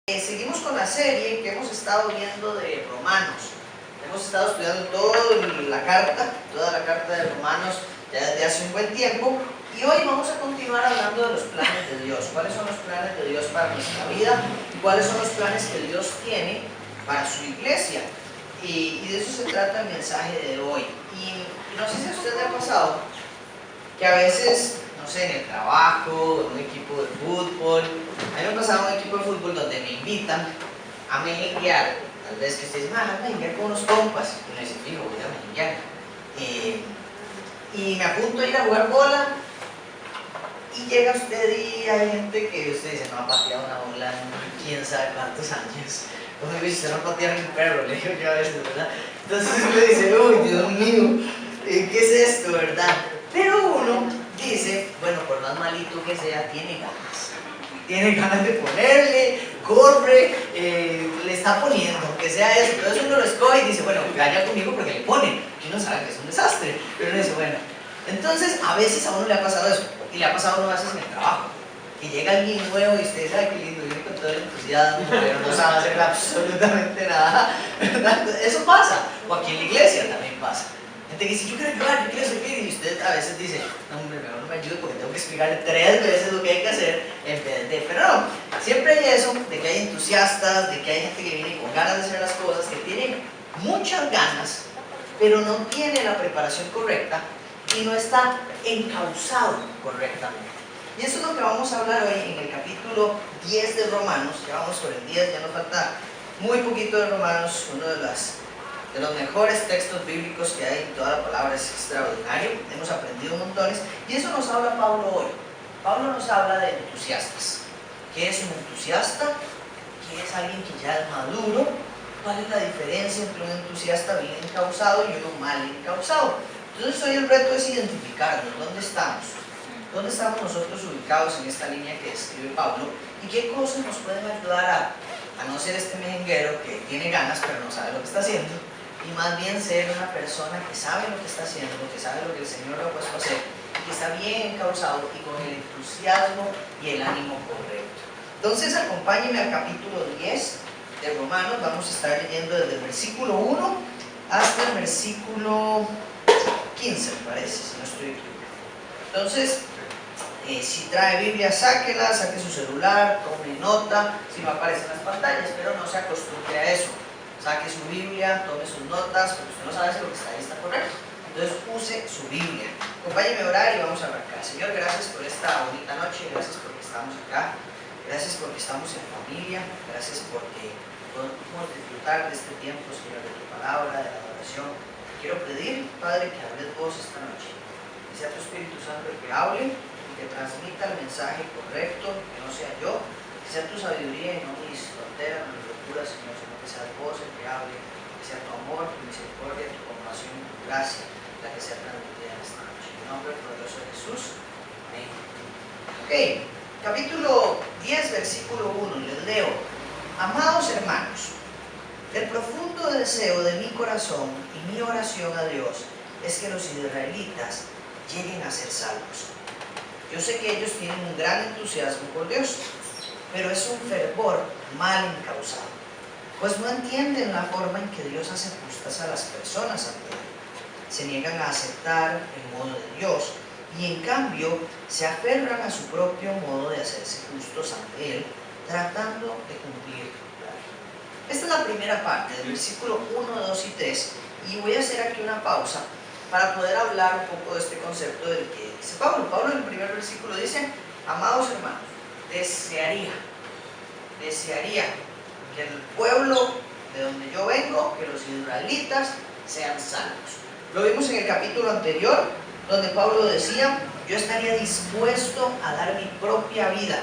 Seguimos con la serie que hemos estado viendo de Romanos. Hemos estado estudiando toda la carta de Romanos ya desde hace un buen tiempo, y hoy vamos a continuar hablando de los planes de Dios. ¿Cuáles son los planes de Dios para nuestra vida? ¿Y cuáles son los planes que Dios tiene para su iglesia? Y de eso se trata el mensaje de hoy. Y no sé si a usted le ha pasado que a veces, no sé, en el trabajo, en un equipo de fútbol, a mí me ha pasado en un equipo de fútbol donde me invitan a mejenguear, tal vez que usted dice, a mejenguear con unos compas, y uno dice, fijo, voy a mejenguear, y me apunto a ir a jugar bola, y llega usted y hay gente que usted dice, no ha pateado una bola en quién sabe cuántos años, como me dice, usted no patea un perro, le digo yo a veces, ¿verdad? Entonces uno dice, uy, Dios mío, ¿qué es esto, verdad? Pero uno dice, bueno, por más malito que sea, tiene ganas de ponerle, corre, le está poniendo, aunque sea eso. Entonces uno lo escoge y dice, bueno, vaya conmigo porque le pone, y uno sabe que es un desastre, pero uno dice, bueno. Entonces a veces a uno le ha pasado eso, y le ha pasado a uno a veces en el trabajo, que llega alguien nuevo y usted sabe qué lindo, viene con todo el entusiasmo, pero no sabe hacer absolutamente nada, ¿verdad? Eso pasa, o aquí en la iglesia también pasa. Gente que dice, yo quiero ayudar, yo quiero servir, y usted a veces dice, no hombre, mejor no me ayude porque tengo que explicarle 3 veces lo que hay que hacer en vez de, pero no, siempre hay eso, de que hay entusiastas, de que hay gente que viene con ganas de hacer las cosas, que tiene muchas ganas, pero no tiene la preparación correcta y no está encauzado correctamente. Y eso es lo que vamos a hablar hoy en el capítulo 10 de Romanos. Ya vamos por el 10, ya nos falta muy poquito de Romanos, uno de los mejores textos bíblicos que hay. Toda la palabra es extraordinario, hemos aprendido montones, y eso nos habla Pablo hoy. Pablo nos habla de entusiastas. ¿Qué es un entusiasta? ¿Qué es alguien que ya es maduro? ¿Cuál es la diferencia entre un entusiasta bien encauzado y uno mal encauzado? Entonces hoy el reto es identificarnos, ¿dónde estamos? ¿Dónde estamos nosotros ubicados en esta línea que describe Pablo? ¿Y qué cosas nos pueden ayudar a no ser este mejenguero que tiene ganas pero no sabe lo que está haciendo? Y más bien ser una persona que sabe lo que está haciendo, que sabe lo que el Señor le ha puesto a hacer, y que está bien encauzado y con el entusiasmo y el ánimo correcto. Entonces acompáñenme al capítulo 10 de Romanos. Vamos a estar leyendo desde el versículo 1 hasta el versículo 15, me parece, si no estoy equivocado. Entonces, si trae Biblia, sáquela, saque su celular, tome nota, si no aparecen las pantallas, pero no se acostumbre a eso. Saque su Biblia, tome sus notas, porque usted no sabe si lo que está ahí está correcto. Entonces use su Biblia. Acompáñeme a orar y vamos a arrancar. Señor, gracias por esta bonita noche, gracias porque estamos acá, gracias porque estamos en familia, gracias porque podemos disfrutar de este tiempo, Señor, de tu palabra, de la adoración. Quiero pedir, Padre, que hables vos esta noche, que sea tu Espíritu Santo el que hable y que transmita el mensaje correcto, que no sea yo, que sea tu sabiduría y no mis tonteras, mis locuras, Señor, sino que sea vos el que hable, que sea tu amor, tu misericordia, tu compasión y tu gracia la que sea transmitida en esta noche. En el nombre poderoso de Jesús. Amén. Ok, capítulo 10, versículo 1, les leo. Amados hermanos, el profundo deseo de mi corazón y mi oración a Dios es que los israelitas lleguen a ser salvos. Yo sé que ellos tienen un gran entusiasmo por Dios, pero es un fervor mal encauzado, pues no entienden la forma en que Dios hace justas a las personas ante Él. Se niegan a aceptar el modo de Dios y en cambio se aferran a su propio modo de hacerse justos ante Él, tratando de cumplir la ley. Esta es la primera parte del versículo 1, 2 y 3, y voy a hacer aquí una pausa para poder hablar un poco de este concepto del que dice Pablo. Pablo en el primer versículo dice, amados hermanos, desearía que el pueblo de donde yo vengo, que los israelitas sean salvos. Lo vimos en el capítulo anterior, donde Pablo decía, yo estaría dispuesto a dar mi propia vida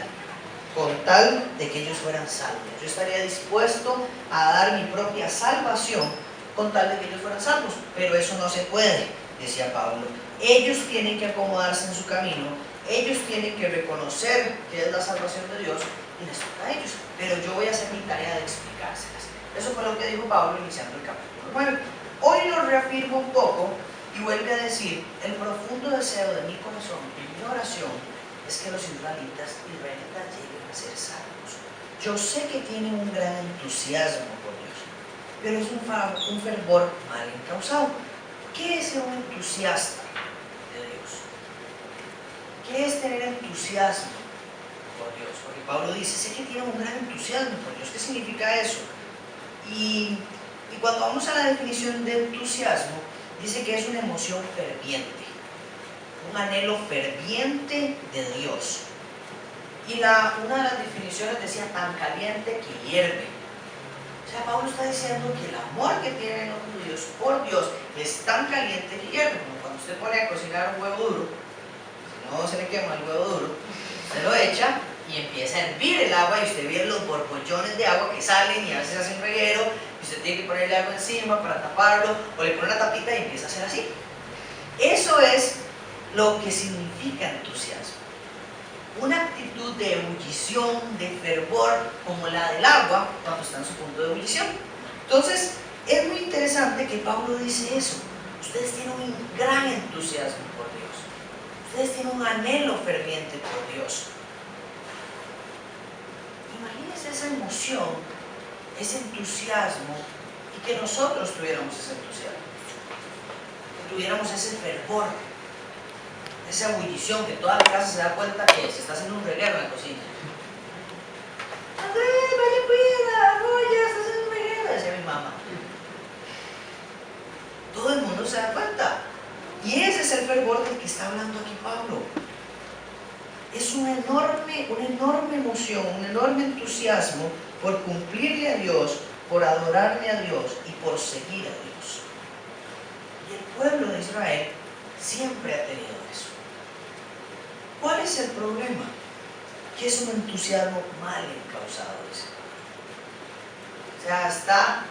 con tal de que ellos fueran salvos. Yo estaría dispuesto a dar mi propia salvación con tal de que ellos fueran salvos, pero eso no se puede, decía Pablo. Ellos tienen que acomodarse en su camino, ellos tienen que reconocer que es la salvación de Dios y les toca a ellos, pero yo voy a hacer mi tarea de explicárselas. Eso fue lo que dijo Pablo iniciando el capítulo 9. Hoy lo reafirmo un poco y vuelve a decir, el profundo deseo de mi corazón y mi oración es que los israelitas lleguen a ser salvos. yo sé que tienen un gran entusiasmo por Dios, pero es un fervor mal encausado. ¿Qué es ser un entusiasta de Dios? ¿Qué es tener entusiasmo por Dios? Porque Pablo dice, sé que tienen un gran entusiasmo por Dios. ¿Qué significa eso? Y cuando vamos a la definición de entusiasmo, dice que es una emoción ferviente, un anhelo ferviente de Dios. Y una de las definiciones decía tan caliente que hierve. O sea, Pablo está diciendo que el amor que tienen los judíos por Dios es tan caliente que hierve. Como cuando usted pone a cocinar un huevo duro, si no se le quema el huevo duro, usted lo echa y empieza a hervir el agua y usted ve los borbollones de agua que salen y a veces hacen reguero y usted tiene que ponerle algo encima para taparlo o le pone una tapita y empieza a hacer así. Eso es lo que significa entusiasmo. Una actitud de ebullición, de fervor, como la del agua cuando está en su punto de ebullición. Entonces, es muy interesante que Pablo dice eso. Ustedes tienen un gran entusiasmo por Dios. Ustedes tienen un anhelo ferviente por Dios. Imagínense esa emoción, ese entusiasmo, y que nosotros tuviéramos ese entusiasmo, que tuviéramos ese fervor, esa ebullición, que toda la casa se da cuenta que se está haciendo un reguero en la cocina. Andrés, vaya cuida, oye, está haciendo un reguero, decía mi mamá. Todo el mundo se da cuenta. Y ese es el fervor del que está hablando aquí Pablo. Es una enorme emoción, un enorme entusiasmo por cumplirle a Dios, por adorarle a Dios y por seguir a Dios. Y el pueblo de Israel siempre ha tenido eso. ¿Cuál es el problema? Que es un entusiasmo mal encausado. O sea, está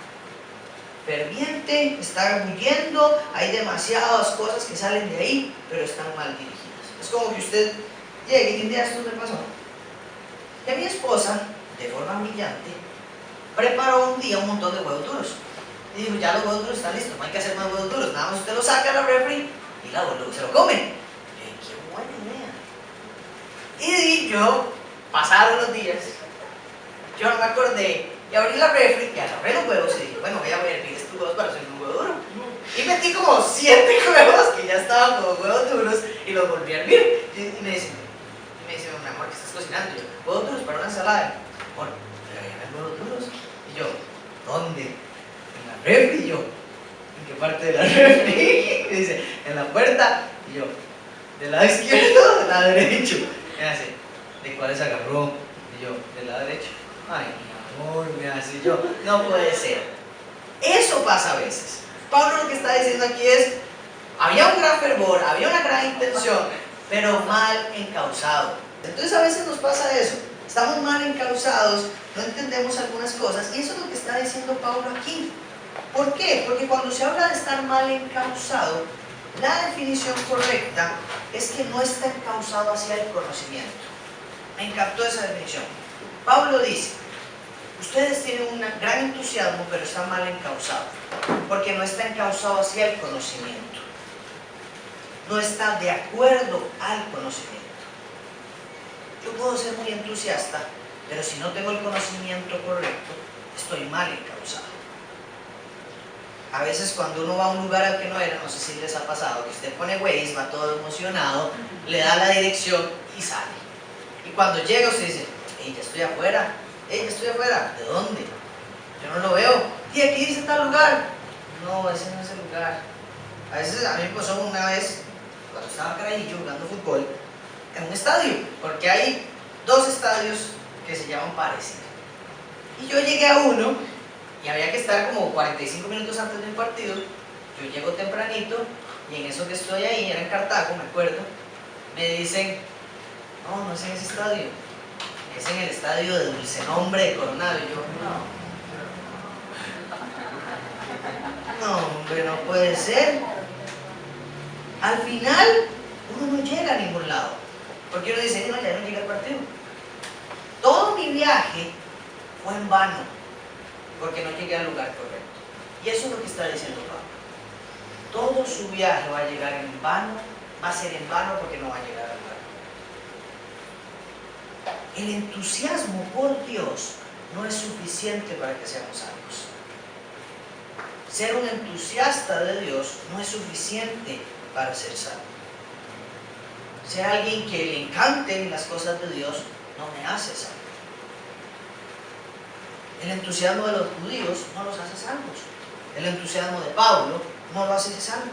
ferviente, está huyendo, hay demasiadas cosas que salen de ahí, pero están mal dirigidas. Es como que usted llegue y un día esto me pasó. Que mi esposa, de forma brillante, preparó un día un montón de huevos duros. Y dijo, ya los huevos duros están listos, no hay que hacer más huevos duros, nada más usted los saca a la refri y se lo come. Qué buena idea. Y yo, pasaron los días, yo no me acordé, y abrí la refri y agarré los huevos y dije, bueno, voy a hervir estos huevos para hacer un huevo duro. Y metí como 7 huevos que ya estaban como huevos duros y los volví a hervir. Y me dice, mi amor, ¿qué estás cocinando? Y yo, huevos duros para una ensalada. Bueno, pero había huevos duros. Y yo, ¿dónde? En la refri. Y yo, ¿en qué parte de la refri? Y dice, en la puerta. Y yo, ¿del lado izquierdo o del lado derecho? Y me hace, ¿de cuáles agarró? Y yo, ¿del lado derecho? Ay, mi amor, me hace yo, no puede ser. Eso pasa a veces. Pablo lo que está diciendo aquí es, había un gran fervor, había una gran intención, pero mal encausado. Entonces a veces nos pasa eso, estamos mal encausados, no entendemos algunas cosas, y eso es lo que está diciendo Pablo aquí. ¿Por qué? Porque cuando se habla de estar mal encausado, la definición correcta es que no está encausado hacia el conocimiento. Me encantó esa definición. Pablo dice, ustedes tienen un gran entusiasmo, pero están mal encausados, porque no está encausado hacia el conocimiento. No está de acuerdo al conocimiento. Yo puedo ser muy entusiasta, pero si no tengo el conocimiento correcto, estoy mal encausado. A veces cuando uno va a un lugar al que no era, no sé si les ha pasado, que usted pone Waze, va todo emocionado, le da la dirección y sale. Y cuando llega usted dice, hey, ya estoy afuera. Hey, ya estoy afuera. ¿De dónde? Yo no lo veo. Y aquí dice tal lugar. No, ese no es el lugar. A veces a mí me pasó una vez, cuando estaba carajillo jugando fútbol, en un estadio, porque hay 2 estadios que se llaman parecidos. Y yo llegué a uno y había que estar como 45 minutos antes del partido. Yo llego tempranito y en eso que estoy ahí, era en Cartago, me acuerdo, me dicen, no es en ese estadio, es en el estadio de Dulce Nombre de Coronado. Y yo, no, hombre, no puede ser. Al final, uno no llega a ningún lado, porque uno dice, no, ya no llega al partido. Todo mi viaje fue en vano, porque no llegué al lugar correcto. Y eso es lo que está diciendo Pablo. Todo su viaje va a llegar en vano, va a ser en vano porque no va a llegar al lugar correcto. El entusiasmo por Dios no es suficiente para que seamos salvos. Ser un entusiasta de Dios no es suficiente para ser salvo. Ser alguien que le encanten las cosas de Dios no me hace salvo. El entusiasmo de los judíos no los hace salvos. El entusiasmo de Pablo no lo hace salvo.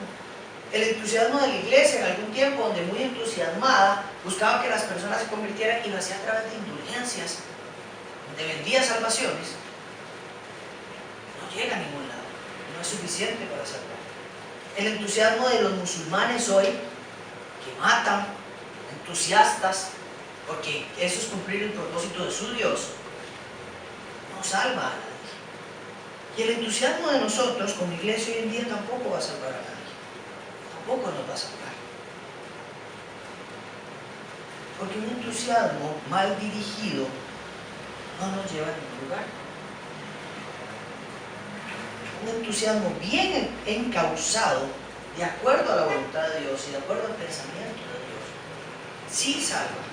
El entusiasmo de la iglesia en algún tiempo, donde muy entusiasmada buscaba que las personas se convirtieran, y lo hacía a través de indulgencias, donde vendía salvaciones, no llega a ningún lado, no es suficiente para salvar. El entusiasmo de los musulmanes hoy, que matan, entusiastas, porque eso es cumplir el propósito de su Dios, no salva a nadie. Y el entusiasmo de nosotros como iglesia hoy en día tampoco va a salvar a nadie. Tampoco nos va a salvar. Porque un entusiasmo mal dirigido no nos lleva a ningún lugar. Un entusiasmo bien encauzado, de acuerdo a la voluntad de Dios y de acuerdo al pensamiento de Dios, sí salva,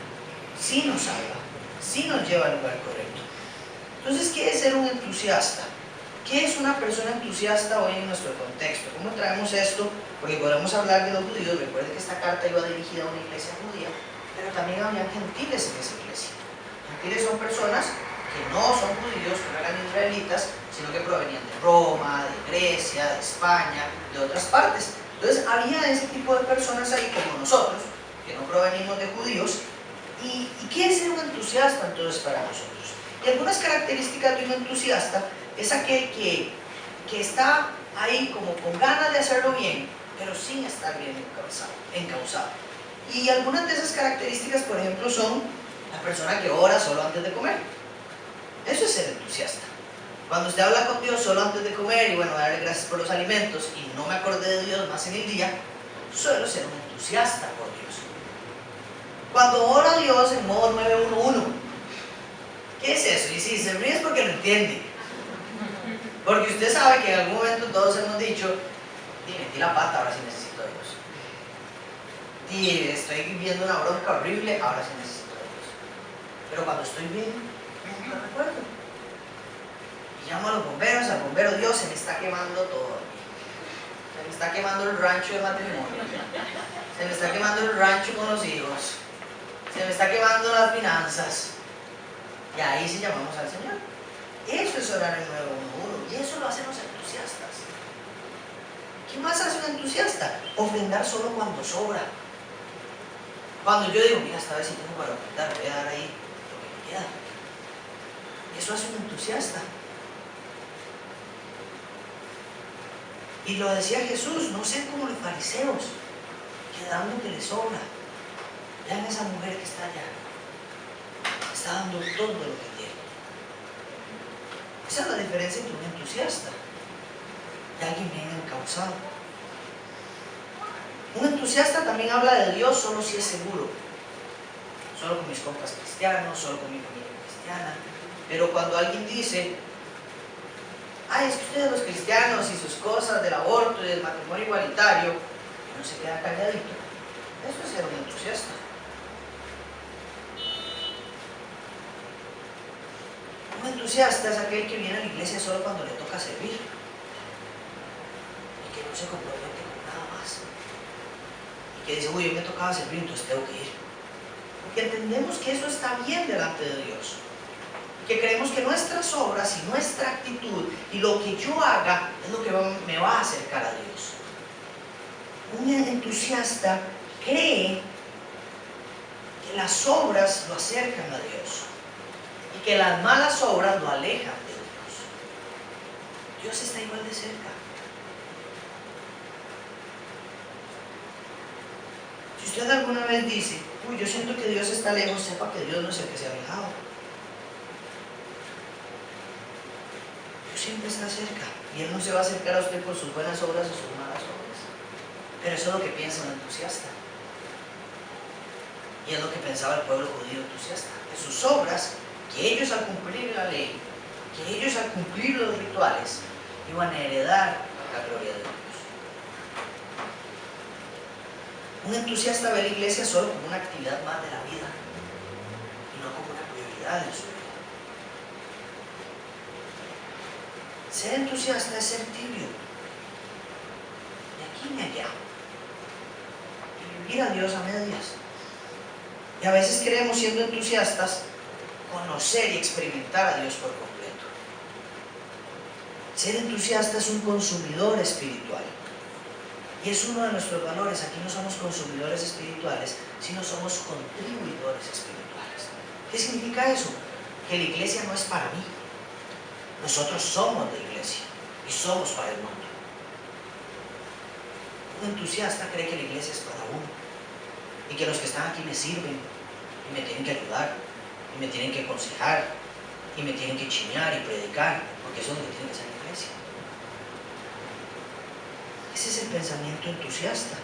sí nos salva, sí nos lleva al lugar correcto. Entonces, ¿qué es ser un entusiasta? ¿Qué es una persona entusiasta hoy en nuestro contexto? ¿Cómo traemos esto? Porque podemos hablar de los judíos. Recuerden que esta carta iba dirigida a una iglesia judía, pero también había gentiles en esa iglesia. Gentiles son personas que no son judíos, que no eran israelitas, sino que provenían de Roma, de Grecia, de España, de otras partes. Entonces había ese tipo de personas ahí como nosotros, que no provenimos de judíos. ¿Y qué es ser un entusiasta entonces para nosotros? Y algunas características de un entusiasta es aquel que está ahí como con ganas de hacerlo bien, pero sin estar bien encauzado. Y algunas de esas características, por ejemplo, son la persona que ora solo antes de comer. Eso es ser entusiasta. Cuando usted habla con Dios solo antes de comer y bueno, darle gracias por los alimentos y no me acordé de Dios más en el día, suelo ser un entusiasta por Dios. Cuando ora a Dios en modo 911, ¿qué es eso? Y si se ríe es porque lo entiende. Porque usted sabe que en algún momento todos hemos dicho, metí la pata, ahora sí necesito a Dios. Y estoy viviendo una bronca horrible, ahora sí necesito a Dios. Pero cuando estoy bien, no recuerdo. Y llamo a los bomberos, al bombero: Dios, se me está quemando todo. Se me está quemando el rancho de matrimonio. Se me está quemando el rancho con los hijos. Se me está quemando las finanzas. Y ahí sí llamamos al Señor. Eso es orar en 911. Y eso lo hacen los entusiastas. ¿Qué más hace un entusiasta? Ofrendar solo cuando sobra. Cuando yo digo, mira, esta vez sí tengo para ofrendar, voy a dar ahí lo que me queda. Eso hace un entusiasta. Y lo decía Jesús: no sean como los fariseos, que dan lo que les sobra. Vean a esa mujer que está allá. Está dando todo lo que tiene. Esa es la diferencia entre un entusiasta y alguien bien encauzado. Un entusiasta también habla de Dios solo si es seguro. Solo con mis compas cristianos, solo con mi familia cristiana. Pero cuando alguien dice: ay, es que ustedes los cristianos y sus cosas del aborto y del matrimonio igualitario, no se queda calladito. Eso es ser un entusiasta. Un entusiasta es aquel que viene a la iglesia solo cuando le toca servir y que no se compromete con nada más. Y que dice: uy, hoy me tocaba servir, entonces tengo que ir. Porque entendemos que eso está bien delante de Dios. Que creemos que nuestras obras y nuestra actitud y lo que yo haga es lo que me va a acercar a Dios. Un entusiasta cree que las obras lo acercan a Dios y que las malas obras lo alejan de Dios. Dios está igual de cerca. Si usted alguna vez dice: uy, yo siento que Dios está lejos, sepa que Dios no es el que se ha alejado. Siempre está cerca, y Él no se va a acercar a usted por sus buenas obras o sus malas obras. Pero eso es lo que piensa un entusiasta, y es lo que pensaba el pueblo judío entusiasta, que sus obras, que ellos al cumplir la ley, que ellos al cumplir los rituales, iban a heredar la gloria de Dios. Un entusiasta ve la iglesia solo como una actividad más de la vida y no como una prioridad. prioridad en su vida. Ser entusiasta es ser tibio, de aquí ni allá, y vivir a Dios a medias. Y a veces queremos, siendo entusiastas, conocer y experimentar a Dios por completo. Ser entusiasta es un consumidor espiritual. Y es uno de nuestros valores. Aquí no somos consumidores espirituales, sino somos contribuidores espirituales. ¿Qué significa eso? Que la iglesia no es para mí. Nosotros somos la iglesia y somos para el mundo. Un entusiasta cree que la iglesia es para uno y que los que están aquí me sirven y me tienen que ayudar y me tienen que aconsejar y me tienen que chinear y predicar, porque eso es lo que tiene que ser la iglesia. Ese es el pensamiento entusiasta.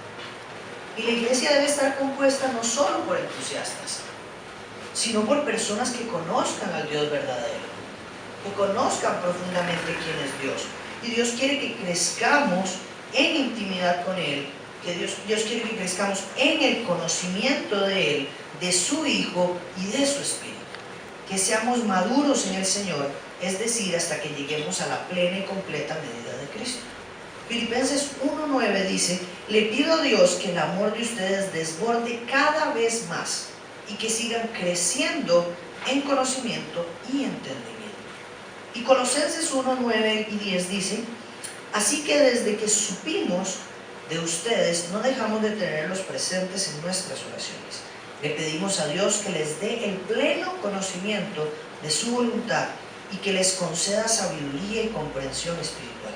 Y la iglesia debe estar compuesta no solo por entusiastas, sino por personas que conozcan al Dios verdadero, que conozcan profundamente quién es Dios. Y Dios quiere que crezcamos en intimidad con Él, que Dios quiere que crezcamos en el conocimiento de Él, de su Hijo y de su Espíritu. Que seamos maduros en el Señor, es decir, hasta que lleguemos a la plena y completa medida de Cristo. Filipenses 1:9 dice: le pido a Dios que el amor de ustedes desborde cada vez más y que sigan creciendo en conocimiento y entendimiento. Y Colosenses 1:9 y 10 dice: así que desde que supimos de ustedes no dejamos de tenerlos presentes en nuestras oraciones. Le pedimos a Dios que les dé el pleno conocimiento de su voluntad y que les conceda sabiduría y comprensión espiritual.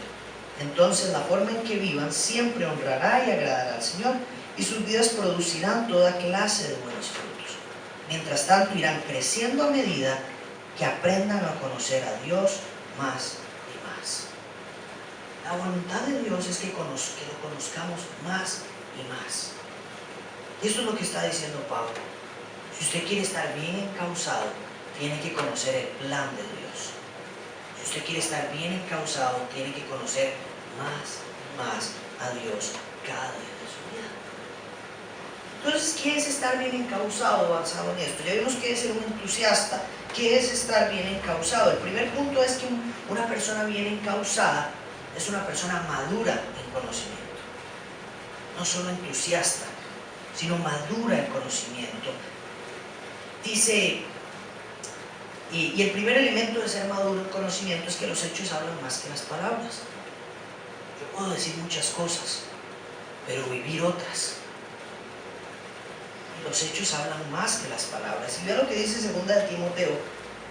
Entonces la forma en que vivan siempre honrará y agradará al Señor, y sus vidas producirán toda clase de buenos frutos. Mientras tanto irán creciendo a medida que aprendan a conocer a Dios más y más. La voluntad de Dios es que lo conozcamos más y más. Y esto es lo que está diciendo Pablo. Si usted quiere estar bien encauzado, tiene que conocer el plan de Dios. Si usted quiere estar bien encauzado, tiene que conocer más y más a Dios cada día de su vida. Entonces, ¿qué es estar bien encauzado, avanzado en esto? Ya vimos qué es ser un entusiasta, qué es estar bien encauzado. El primer punto es que una persona bien encauzada es una persona madura en conocimiento. No solo entusiasta, sino madura en conocimiento. Dice, y el primer elemento de ser maduro en conocimiento es que los hechos hablan más que las palabras. Yo puedo decir muchas cosas, pero vivir otras. Y los hechos hablan más que las palabras. Y vea lo que dice 2 de Timoteo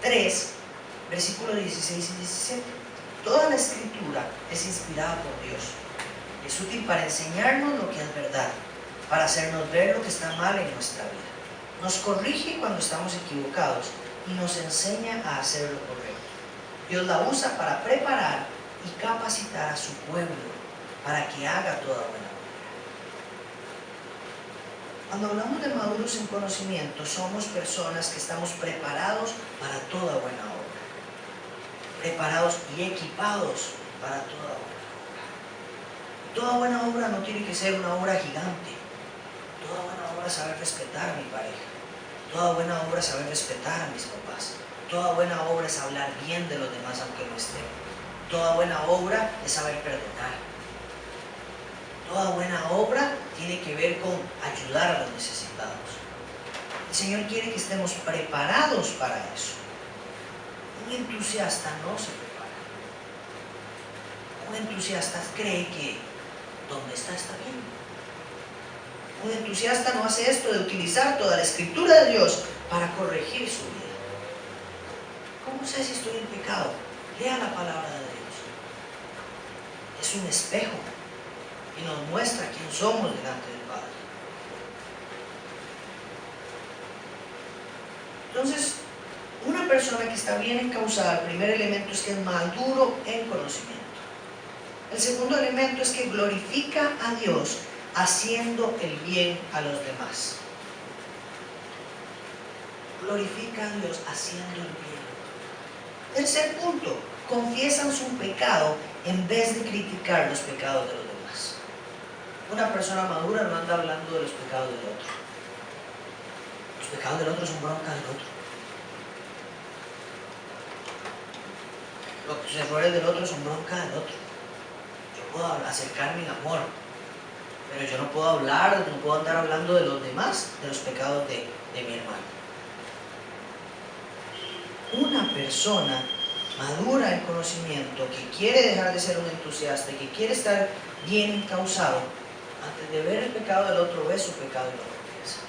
3, versículos 16 y 17. Toda la escritura es inspirada por Dios. Es útil para enseñarnos lo que es verdad, para hacernos ver lo que está mal en nuestra vida. Nos corrige cuando estamos equivocados y nos enseña a hacer lo correcto. Dios la usa para preparar y capacitar a su pueblo para que haga toda buena obra. Cuando hablamos de maduros en conocimiento, somos personas que estamos preparados para toda buena obra. Preparados y equipados para toda buena obra. Toda buena obra no tiene que ser una obra gigante. Toda buena obra es saber respetar a mi pareja. Toda buena obra es saber respetar a mis papás. Toda buena obra es hablar bien de los demás aunque no estén. Toda buena obra es saber perdonar. Toda buena obra tiene que ver con ayudar a los necesitados. El Señor quiere que estemos preparados para eso. Un entusiasta no se prepara. Un entusiasta cree que donde está bien. Un entusiasta no hace esto de utilizar toda la escritura de Dios para corregir su vida. ¿Cómo sé si estoy en pecado? Lea la palabra de Dios. Es un espejo y nos muestra quién somos delante del Padre. Entonces, una persona que está bien encauzada, el primer elemento es que es maduro en conocimiento. El segundo elemento es que glorifica a Dios haciendo el bien a los demás. Glorifica a Dios haciendo el bien. Tercer punto, confiesan su pecado en vez de criticar los pecados de los demás. Una persona madura no anda hablando de los pecados del otro. Los pecados del otro son bronca del otro. Los errores del otro son bronca del otro. Yo puedo acercarme en amor, pero yo no puedo hablar, no puedo andar hablando de los demás, de los pecados de mi hermano. Una persona madura en conocimiento, que quiere dejar de ser un entusiasta, que quiere estar bien encauzado, antes de ver el pecado del otro, ve su pecado y lo confiesa.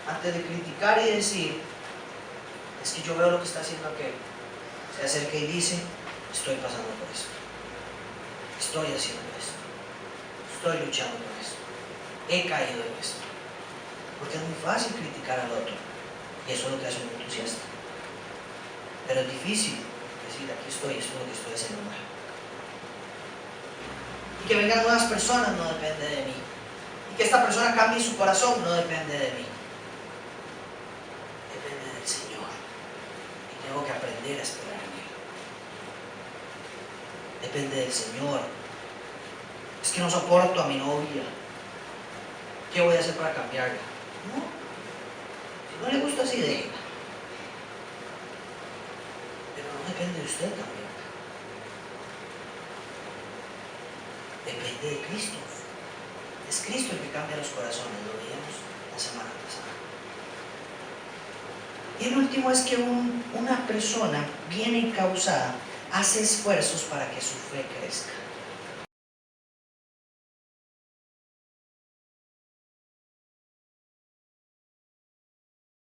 Antes de criticar y decir, es que yo veo lo que está haciendo aquel, se acerca y dice, estoy pasando por esto, estoy haciendo esto, estoy luchando con esto, he caído en esto. Porque es muy fácil criticar al otro, y eso es lo que hace un entusiasta. Pero es difícil decir, aquí estoy, esto es lo que estoy haciendo mal. Y que vengan nuevas personas no depende de mí. Y que esta persona cambie su corazón no depende de mí. Depende del Señor. Y tengo que aprender a esperar en Él. Depende del Señor. Es que no soporto a mi novia. ¿Qué voy a hacer para cambiarla? No. Si no le gusta así, déjela. Depende de usted también. Depende de Cristo. Es Cristo el que cambia los corazones, lo veíamos la semana pasada. Y el último es que una persona bien encauzada hace esfuerzos para que su fe crezca.